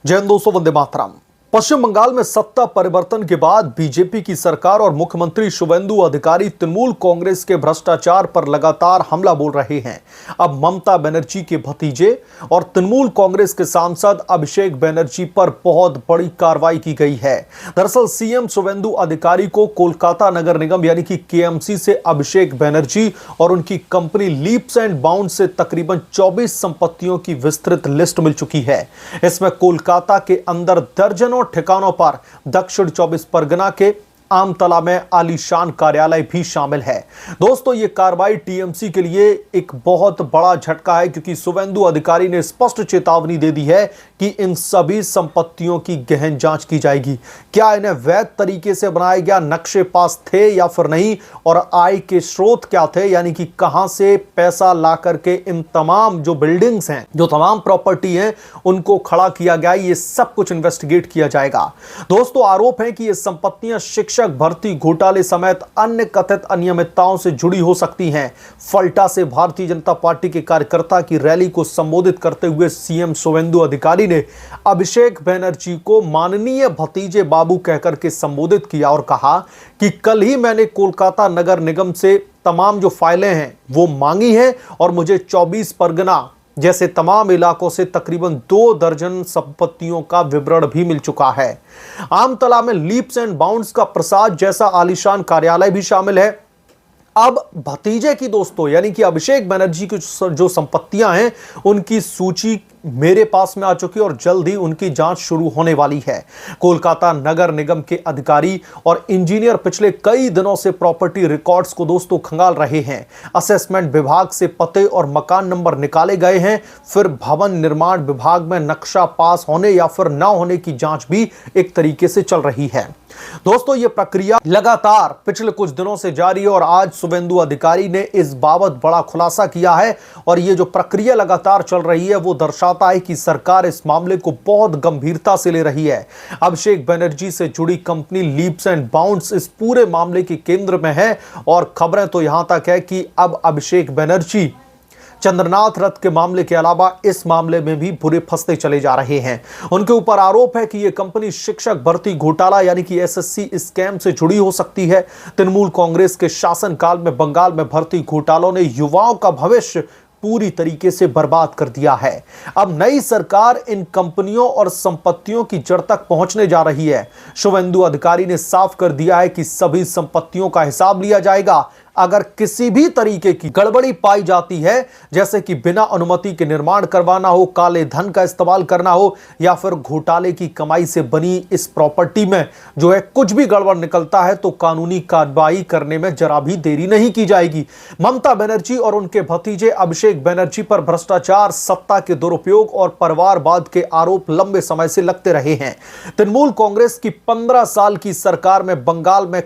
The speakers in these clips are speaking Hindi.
जय हिंद दोस्तों, वंदे मातरम। पश्चिम बंगाल में सत्ता परिवर्तन के बाद बीजेपी की सरकार और मुख्यमंत्री शुवेंदु अधिकारी तृणमूल कांग्रेस के भ्रष्टाचार पर लगातार हमला बोल रहे हैं। अब ममता बनर्जी के भतीजे और तृणमूल कांग्रेस के सांसद अभिषेक बनर्जी पर बहुत बड़ी कार्रवाई की गई है। दरअसल सीएम शुवेंदु अधिकारी को कोलकाता नगर निगम यानी कि केएमसी से अभिषेक बनर्जी और उनकी कंपनी लीप्स एंड बाउंड्स से तकरीबन 24 संपत्तियों की विस्तृत लिस्ट मिल चुकी है। इसमें कोलकाता के अंदर दर्जनों ठिकानों पर दक्षिण 24 परगना के आमतला में आलीशान कार्यालय भी शामिल है। दोस्तों, यह कार्रवाई टीएमसी के लिए एक बहुत बड़ा झटका है, क्योंकि शुवेंदु अधिकारी ने स्पष्ट चेतावनी दे दी है कि इन सभी संपत्तियों की गहन जांच की जाएगी। क्या इन्हें वैध तरीके से बनाया गया नक्शे पास थे या फिर नहीं, और आय के स्रोत क्या थे, यानी कि कहां से पैसा ला करके इन तमाम जो बिल्डिंग्स हैं, जो तमाम प्रॉपर्टी हैं, उनको खड़ा किया गया। ये सब कुछ इन्वेस्टिगेट किया जाएगा। दोस्तों, आरोप है कि ये संपत्तियां शिक्षक भर्ती घोटाले समेत अन्य कथित अनियमितताओं से जुड़ी हो सकती हैं। फल्टा से भारतीय जनता पार्टी के कार्यकर्ता की रैली को संबोधित करते हुए सीएम शुवेंदु अधिकारी ने अभिषेक बनर्जी को माननीय भतीजे बाबू कहकर के संबोधित किया और कहा कि कल ही मैंने कोलकाता नगर निगम से तमाम जो फाइलें हैं वो मांगी हैं और मुझे 24 परगना जैसे तमाम इलाकों से तकरीबन 2 दर्जन संपत्तियों का विवरण भी मिल चुका है। आमतला में लीप्स एंड बाउंड्स का प्रसाद जैसा आलीशान कार्यालय भी शामिल है। अब भतीजे की दोस्तों यानी कि अभिषेक बनर्जी की जो संपत्तियां हैं उनकी सूची मेरे पास में आ चुकी है और जल्द ही उनकी जांच शुरू होने वाली है। कोलकाता नगर निगम के अधिकारी और इंजीनियर पिछले कई दिनों से प्रॉपर्टी रिकॉर्ड्स को दोस्तों खंगाल रहे हैं। असेसमेंट विभाग से पते और मकान नंबर निकाले गए हैं। फिर भवन निर्माण विभाग में नक्शा पास होने या फिर न होने की जांच भी एक तरीके से चल रही है। दोस्तों, यह प्रक्रिया लगातार पिछले कुछ दिनों से जारी है और आज शुवेंदु अधिकारी ने इस बाबत बड़ा खुलासा किया है। और यह जो प्रक्रिया लगातार चल रही है वो दर्शाता है कि सरकार इस मामले को बहुत गंभीरता से ले रही है। अभिषेक बनर्जी से जुड़ी कंपनी लीप्स एंड बाउंड्स इस पूरे मामले के केंद्र में है और खबरें तो यहां तक है कि अब अभिषेक बनर्जी चंद्रनाथ रथ के मामले के अलावा इस मामले में भी बुरे फंसते चले जा रहे हैं। उनके ऊपर आरोप है कि यह कंपनी शिक्षक भर्ती घोटाला यानी कि एसएससी स्कैम से जुड़ी हो सकती है। तृणमूल कांग्रेस के शासनकाल में बंगाल में भर्ती घोटालों ने युवाओं का भविष्य पूरी तरीके से बर्बाद कर दिया है। अब नई सरकार इन कंपनियों और संपत्तियों की जड़ तक पहुंचने जा रही है। शुवेंदु अधिकारी ने साफ कर दिया है कि सभी संपत्तियों का हिसाब लिया जाएगा। अगर किसी भी तरीके की गड़बड़ी पाई जाती है, जैसे कि बिना अनुमति के निर्माण करवाना हो, काले धन का इस्तेमाल करना हो या फिर घोटाले की कमाई से बनी इस प्रॉपर्टी में जो है कुछ भी गड़बड़ निकलता है, तो कानूनी कार्रवाई करने में जरा भी देरी नहीं की जाएगी। ममता बनर्जी और उनके भतीजे अभिषेक बनर्जी पर भ्रष्टाचार, सत्ता के दुरुपयोग और परिवारवाद के आरोप लंबे समय से लगते रहे हैं। तृणमूल कांग्रेस की 15 साल की सरकार में बंगाल में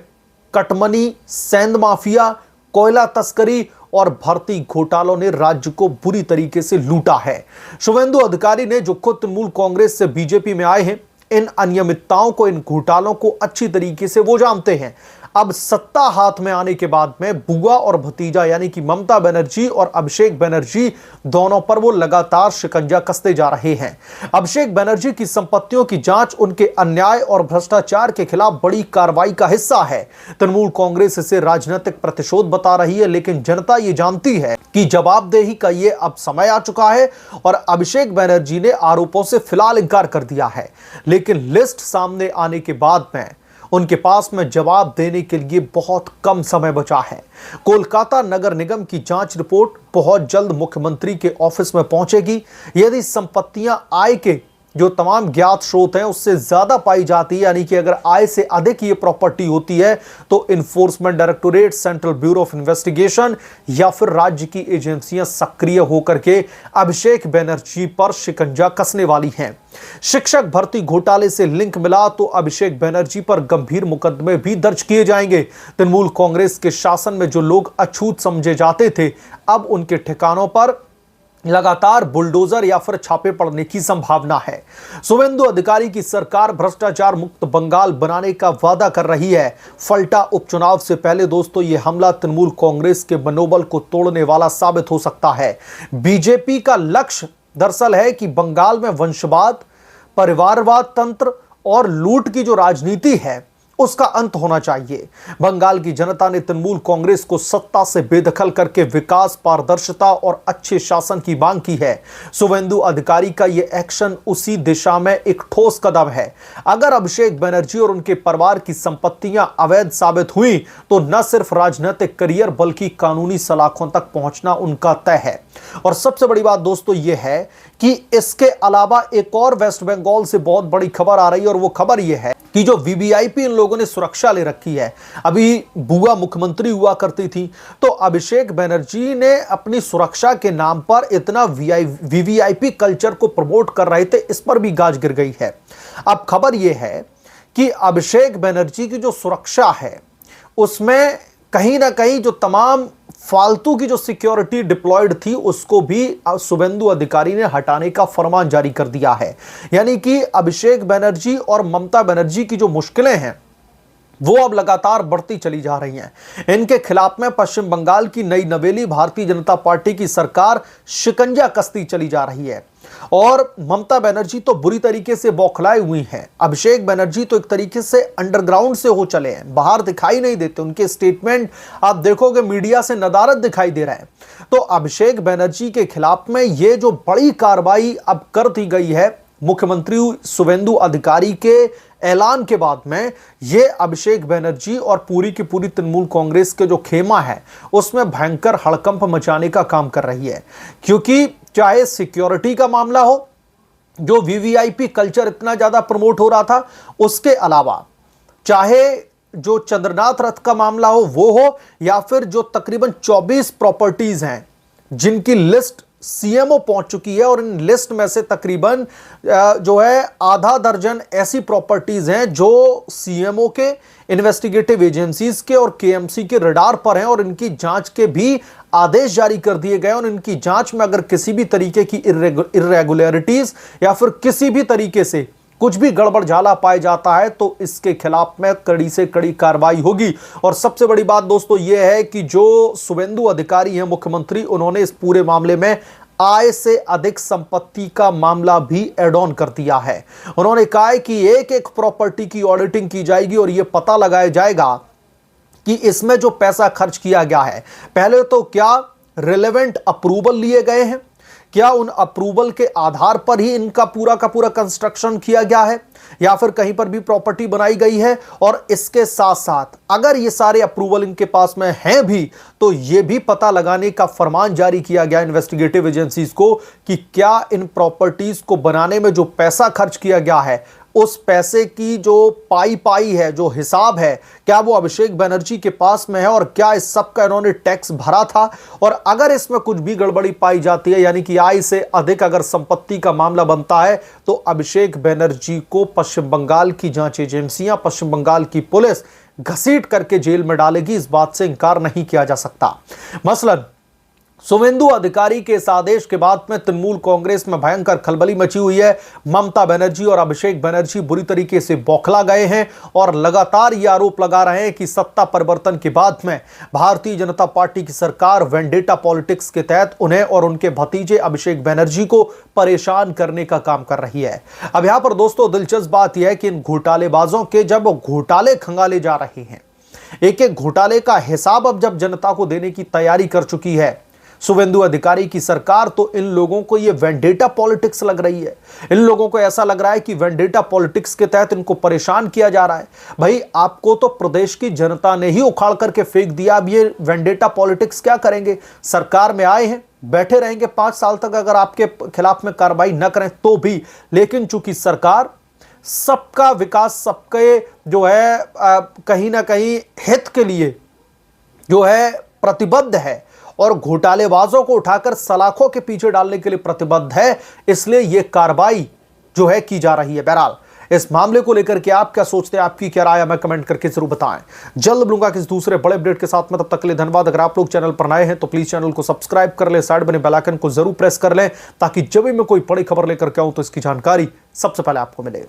कटमनी, सेंध माफिया, कोयला तस्करी और भर्ती घोटालों ने राज्य को बुरी तरीके से लूटा है। शुवेंदु अधिकारी ने जो खुद तृणमूल कांग्रेस से बीजेपी में आए हैं, इन अनियमितताओं को, इन घोटालों को अच्छी तरीके से वो जानते हैं। अब सत्ता हाथ में आने के बाद में बुआ और भतीजा यानी कि ममता बनर्जी और अभिषेक बनर्जी दोनों पर वो लगातार शिकंजा कसते जा रहे हैं। अभिषेक बनर्जी की संपत्तियों की जांच उनके अन्याय और भ्रष्टाचार के खिलाफ बड़ी कार्रवाई का हिस्सा है। तृणमूल कांग्रेस इसे राजनीतिक प्रतिशोध बता रही है, लेकिन जनता ये जानती है कि जवाबदेही का ये अब समय आ चुका है। और अभिषेक बनर्जी ने आरोपों से फिलहाल इंकार कर दिया है, लेकिन लिस्ट सामने आने के बाद में उनके पास में जवाब देने के लिए बहुत कम समय बचा है। कोलकाता नगर निगम की जांच रिपोर्ट बहुत जल्द मुख्यमंत्री के ऑफिस में पहुंचेगी। यदि संपत्तियां आय के जो तमाम ज्ञात स्रोत हैं उससे ज्यादा पाई जाती है, यानी कि अगर आय से अधिक ये प्रॉपर्टी होती है, तो enforcement directorate, central bureau of investigation या फिर राज्य की एजेंसियां सक्रिय होकर के अभिषेक बनर्जी पर शिकंजा कसने वाली हैं। शिक्षक भर्ती घोटाले से लिंक मिला तो अभिषेक बनर्जी पर गंभीर मुकदमे भी दर्ज किए जाएंगे। तृणमूल कांग्रेस के शासन में जो लोग अछूत समझे जाते थे, अब उनके ठिकानों पर लगातार बुलडोजर या फिर छापे पड़ने की संभावना है। शुवेंदु अधिकारी की सरकार भ्रष्टाचार मुक्त बंगाल बनाने का वादा कर रही है। फल्टा उपचुनाव से पहले दोस्तों यह हमला तृणमूल कांग्रेस के मनोबल को तोड़ने वाला साबित हो सकता है। बीजेपी का लक्ष्य दरअसल है कि बंगाल में वंशवाद, परिवारवाद तंत्र और लूट की जो राजनीति है उसका अंत होना चाहिए। बंगाल की जनता ने तृणमूल कांग्रेस को सत्ता से बेदखल करके विकास, पारदर्शिता और अच्छे शासन की मांग की है। शुवेंदु अधिकारी का यह एक्शन उसी दिशा में एक ठोस कदम है। अगर अभिषेक बनर्जी और उनके परिवार की संपत्तियां अवैध साबित हुई तो न सिर्फ राजनीतिक करियर बल्कि कानूनी सलाखों तक पहुंचना उनका तय है। और सबसे बड़ी बात दोस्तों यह है कि इसके अलावा एक और वेस्ट बंगाल से बहुत बड़ी खबर आ रही है और वो खबर यह है कि जो वीवीआईपी इन लोगों ने सुरक्षा ले रखी है। अभी बुआ मुख्यमंत्री हुआ करती थी तो अभिषेक बनर्जी ने अपनी सुरक्षा के नाम पर इतना वीवीआईपी कल्चर को प्रमोट कर रहे थे, इस पर भी गाज गिर गई है। अब खबर यह है कि अभिषेक बनर्जी की जो सुरक्षा है उसमें कहीं ना कहीं जो तमाम फालतू की जो सिक्योरिटी डिप्लॉयड थी उसको भी शुवेंदु अधिकारी ने हटाने का फरमान जारी कर दिया है। यानी कि अभिषेक बनर्जी और ममता बनर्जी की जो मुश्किलें हैं वो अब लगातार बढ़ती चली जा रही हैं। इनके खिलाफ में पश्चिम बंगाल की नई नवेली भारतीय जनता पार्टी की सरकार शिकंजा कसती चली जा रही है और ममता बनर्जी तो बुरी तरीके से बौखलाए हुई हैं। अभिषेक बनर्जी तो एक तरीके से अंडरग्राउंड से हो चले हैं, बाहर दिखाई नहीं देते। उनके स्टेटमेंट आप देखोगे मीडिया से नदारद दिखाई दे रहा है। तो अभिषेक बनर्जी के खिलाफ में ये जो बड़ी कार्रवाई अब कर दी गई है मुख्यमंत्री शुवेंदु अधिकारी के ऐलान के बाद में, ये अभिषेक बनर्जी और पूरी की पूरी तृणमूल कांग्रेस के जो खेमा है उसमें भयंकर हड़कंप मचाने का काम कर रही है। क्योंकि चाहे सिक्योरिटी का मामला हो, जो वीवीआईपी कल्चर इतना ज्यादा प्रमोट हो रहा था, उसके अलावा चाहे जो चंद्रनाथ रथ का मामला हो वो हो, या फिर जो तकरीबन 24 प्रॉपर्टीज हैं जिनकी लिस्ट सीएमओ पहुंच चुकी है और इन लिस्ट में से तकरीबन जो है आधा दर्जन ऐसी प्रॉपर्टीज हैं जो सीएमओ के, इन्वेस्टिगेटिव एजेंसीज के और केएमसी के रडार पर हैं और इनकी जांच के भी आदेश जारी कर दिए गए। और इनकी जांच में अगर किसी भी तरीके की इर्रेगुलरिटीज या फिर किसी भी तरीके से कुछ भी गड़बड़ झाला पाया जाता है तो इसके खिलाफ में कड़ी से कड़ी कार्रवाई होगी। और सबसे बड़ी बात दोस्तों यह है कि जो शुवेंदु अधिकारी हैं मुख्यमंत्री, उन्होंने इस पूरे मामले में आय से अधिक संपत्ति का मामला भी एड ऑन कर दिया है। उन्होंने कहा है कि एक एक प्रॉपर्टी की ऑडिटिंग की जाएगी और यह पता लगाया जाएगा कि इसमें जो पैसा खर्च किया गया है, पहले तो क्या रिलेवेंट अप्रूवल लिए गए हैं, क्या उन अप्रूवल के आधार पर ही इनका पूरा का पूरा कंस्ट्रक्शन किया गया है या फिर कहीं पर भी प्रॉपर्टी बनाई गई है। और इसके साथ साथ अगर ये सारे अप्रूवल इनके पास में हैं भी तो ये भी पता लगाने का फरमान जारी किया गया इन्वेस्टिगेटिव एजेंसीज को कि क्या इन प्रॉपर्टीज को बनाने में जो पैसा खर्च किया गया है उस पैसे की जो पाई है, जो हिसाब है, क्या वो अभिषेक बनर्जी के पास में है और क्या इस सब का इन्होंने टैक्स भरा था। और अगर इसमें कुछ भी गड़बड़ी पाई जाती है, यानी कि आय से अधिक अगर संपत्ति का मामला बनता है, तो अभिषेक बनर्जी को पश्चिम बंगाल की जांच एजेंसियां, पश्चिम बंगाल की पुलिस घसीट करके जेल में डालेगी। इस बात से इंकार नहीं किया जा सकता। मसलन शुवेंदु अधिकारी के इस आदेश के बाद में तृणमूल कांग्रेस में भयंकर खलबली मची हुई है। ममता बनर्जी और अभिषेक बनर्जी बुरी तरीके से बौखला गए हैं और लगातार ये आरोप लगा रहे हैं कि सत्ता परिवर्तन के बाद में भारतीय जनता पार्टी की सरकार वेंडेटा पॉलिटिक्स के तहत उन्हें और उनके भतीजे अभिषेक बनर्जी को परेशान करने का काम कर रही है। अब यहां पर दोस्तों दिलचस्प बात यह है कि इन घोटालेबाजों के जब घोटाले खंगाले जा रहे हैं, एक एक घोटाले का हिसाब अब जब जनता को देने की तैयारी कर चुकी है शुवेंदु अधिकारी की सरकार, तो इन लोगों को ये वेंडेटा पॉलिटिक्स लग रही है। इन लोगों को ऐसा लग रहा है कि वेंडेटा पॉलिटिक्स के तहत इनको परेशान किया जा रहा है। भाई आपको तो प्रदेश की जनता ने ही उखाड़ करके फेंक दिया, अब ये वेंडेटा पॉलिटिक्स क्या करेंगे। सरकार में आए हैं, बैठे रहेंगे 5 साल तक अगर आपके खिलाफ में कार्रवाई न करें तो भी, लेकिन चूंकि सरकार सबका विकास, सबके जो है कहीं ना कहीं हित के लिए जो है प्रतिबद्ध है और घोटालेबाजों को उठाकर सलाखों के पीछे डालने के लिए प्रतिबद्ध है, इसलिए यह कार्रवाई जो है की जा रही है। बहरहाल इस मामले को लेकर के आप क्या सोचते हैं, आपकी क्या राय है, हमें कमेंट करके जरूर बताएं। जल्द मिलूंगा किसी दूसरे बड़े अपडेट के साथ में, तब तक के लिए धन्यवाद। अगर आप लोग चैनल पर नए हैं तो प्लीज चैनल को सब्सक्राइब कर लें, साइड बने बेल आइकन को जरूर प्रेस कर लें ताकि जब भी मैं कोई बड़ी खबर लेकर के आऊं तो इसकी जानकारी सबसे पहले आपको मिले।